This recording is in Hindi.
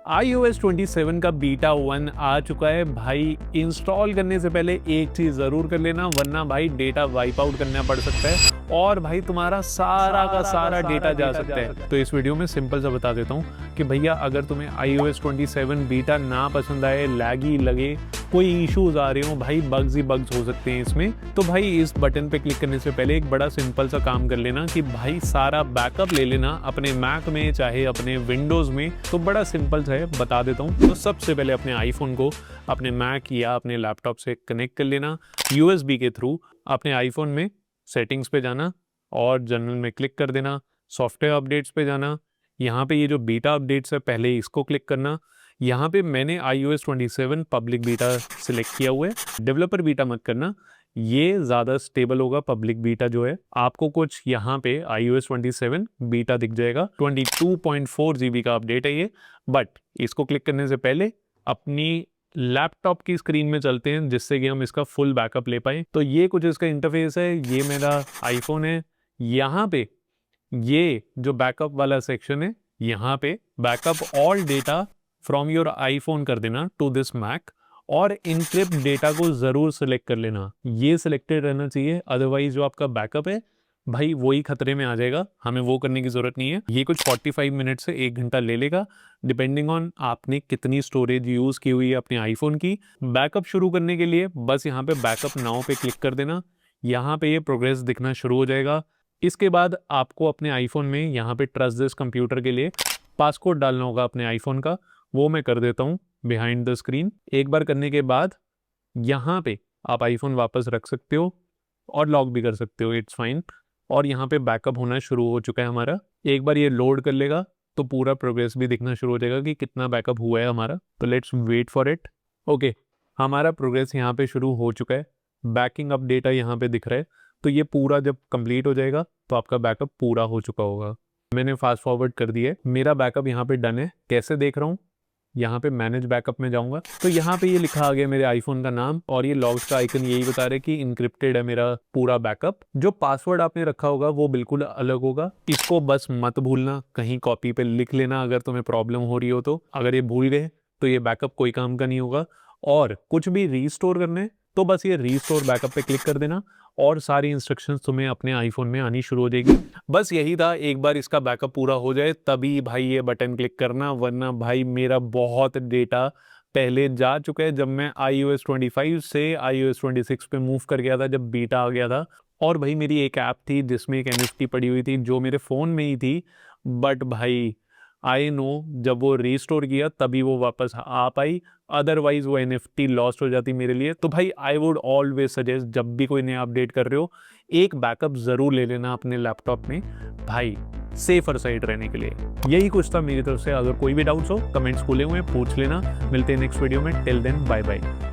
iOS 27 का बीटा 1 आ चुका है भाई। इंस्टॉल करने से पहले एक चीज जरूर कर लेना, वरना भाई डेटा वाइप आउट करना पड़ सकता है और भाई तुम्हारा सारा का सारा डेटा जा सकता है। तो इस वीडियो में सिंपल सा बता देता हूँ कि भैया अगर तुम्हें iOS 27 बीटा ना पसंद आए, लैगी लगे, कोई इश्यूज आ रहे हो, भाई बग्स ही बग्स हो सकते हैं इसमें, तो भाई इस बटन पे क्लिक करने से पहले एक बड़ा सिंपल सा काम कर लेना कि भाई सारा बैकअप ले लेना अपने मैक में चाहे अपने विंडोज में। तो बड़ा सिंपल सा है, बता देता हूँ। तो सबसे पहले अपने आईफोन को अपने मैक या अपने लैपटॉप से कनेक्ट कर लेना USB के थ्रू। अपने आईफोन में सेटिंग्स पे जाना और जनरल में क्लिक कर देना, सॉफ्टवेयर अपडेट्स पे जाना। यहाँ पे ये जो बीटा अपडेट्स है पहले इसको क्लिक करना। यहाँ पे मैंने iOS 27 पब्लिक बीटा सिलेक्ट किया हुआ है। डेवलपर बीटा मत करना, ये ज़्यादा स्टेबल होगा। पब्लिक बीटा जो है आपको कुछ यहाँ पे iOS 27 बीटा दिख जाएगा। 22.4 GB का अपडेट है ये। बट इसको क्लिक करने से पहले अपनी लैपटॉप की स्क्रीन में चलते हैं जिससे कि हम इसका फुल बैकअप ले पाए। तो ये कुछ इसका इंटरफेस है, ये मेरा आईफोन है। यहाँ पे ये जो बैकअप वाला सेक्शन है, यहाँ पे backup all data from your iPhone कर देना टू दिस मैक और इनक्रिप्ट डेटा को जरूर सिलेक्ट कर लेना। ये सिलेक्टेड रहना चाहिए, अदरवाइज जो आपका बैकअप है भाई वही खतरे में आ जाएगा। हमें वो करने की जरूरत नहीं है। ये कुछ 45 मिनट से 1 घंटा ले लेगा डिपेंडिंग ऑन आपने कितनी स्टोरेज यूज की हुई है अपने आईफोन की। बैकअप शुरू करने के लिए बस यहाँ पे बैकअप नाउ पे क्लिक कर देना। यहाँ पे ये प्रोग्रेस दिखना शुरू हो जाएगा। इसके बाद आपको अपने आईफोन में यहाँ पे ट्रस्ट दिस कंप्यूटर के लिए पासकोड डालना होगा अपने आईफोन का। वो मैं कर देता हूँ बिहाइंड द स्क्रीन। एक बार करने के बाद यहाँ पे आप आईफोन वापस रख सकते हो और लॉक भी कर सकते हो, इट्स फाइन। और यहाँ पे बैकअप होना शुरू हो चुका है हमारा। एक बार ये लोड कर लेगा तो पूरा प्रोग्रेस भी दिखना शुरू हो जाएगा कि कितना बैकअप हुआ है हमारा। तो let's wait for it. Okay, हमारा प्रोग्रेस यहाँ पे शुरू हो चुका है। बैकिंग अप डेटा यहाँ पे दिख रहा है। तो ये पूरा जब कंप्लीट हो जाएगा तो आपका बैकअप पूरा हो चुका होगा। मैंने फास्ट फॉरवर्ड कर दिया है, मेरा बैकअप यहाँ पे डन है। कैसे देख रहा हूँ, यहाँ पे मैनेज बैकअप में जाऊंगा तो यहाँ पे ये लिखा आ गया मेरे आईफोन का नाम और ये लॉग्स का आइकन यही बता रहा है कि इनक्रिप्टेड है मेरा पूरा बैकअप। जो पासवर्ड आपने रखा होगा वो बिल्कुल अलग होगा, इसको बस मत भूलना। कहीं कॉपी पे लिख लेना अगर तुम्हें प्रॉब्लम हो रही हो तो। अगर ये भूल गए तो ये बैकअप कोई काम का नहीं होगा। और कुछ भी रीस्टोर करने तो बस ये रीस्टोर बैकअप पे क्लिक कर देना और सारी इंस्ट्रक्शंस तुम्हें अपने आईफोन में आनी शुरू हो जाएगी। बस यही था, एक बार इसका बैकअप पूरा हो जाए तभी भाई ये बटन क्लिक करना, वरना भाई मेरा बहुत डेटा पहले जा चुका है। जब मैं iOS 25 से iOS 26 पे मूव कर गया था, जब बीटा आ गया था, और भाई मेरी एक ऐप थी जिसमें एक NFT पड़ी हुई थी जो मेरे फ़ोन में ही थी। बट भाई आई नो जब वो रीस्टोर किया तभी वो वापस आ पाई, अदरवाइज वो NFT लॉस्ट हो जाती मेरे लिए। तो भाई आई वुड ऑलवेज सजेस्ट, जब भी कोई नया अपडेट कर रहे हो एक बैकअप ज़रूर ले लेना अपने लैपटॉप में भाई, सेफर साइड रहने के लिए। यही कुछ था मेरी तरफ से। अगर कोई भी डाउट्स हो कमेंट्स खुले हुए हैं, पूछ लेना। मिलते हैं नेक्स्ट वीडियो में। Till then bye bye.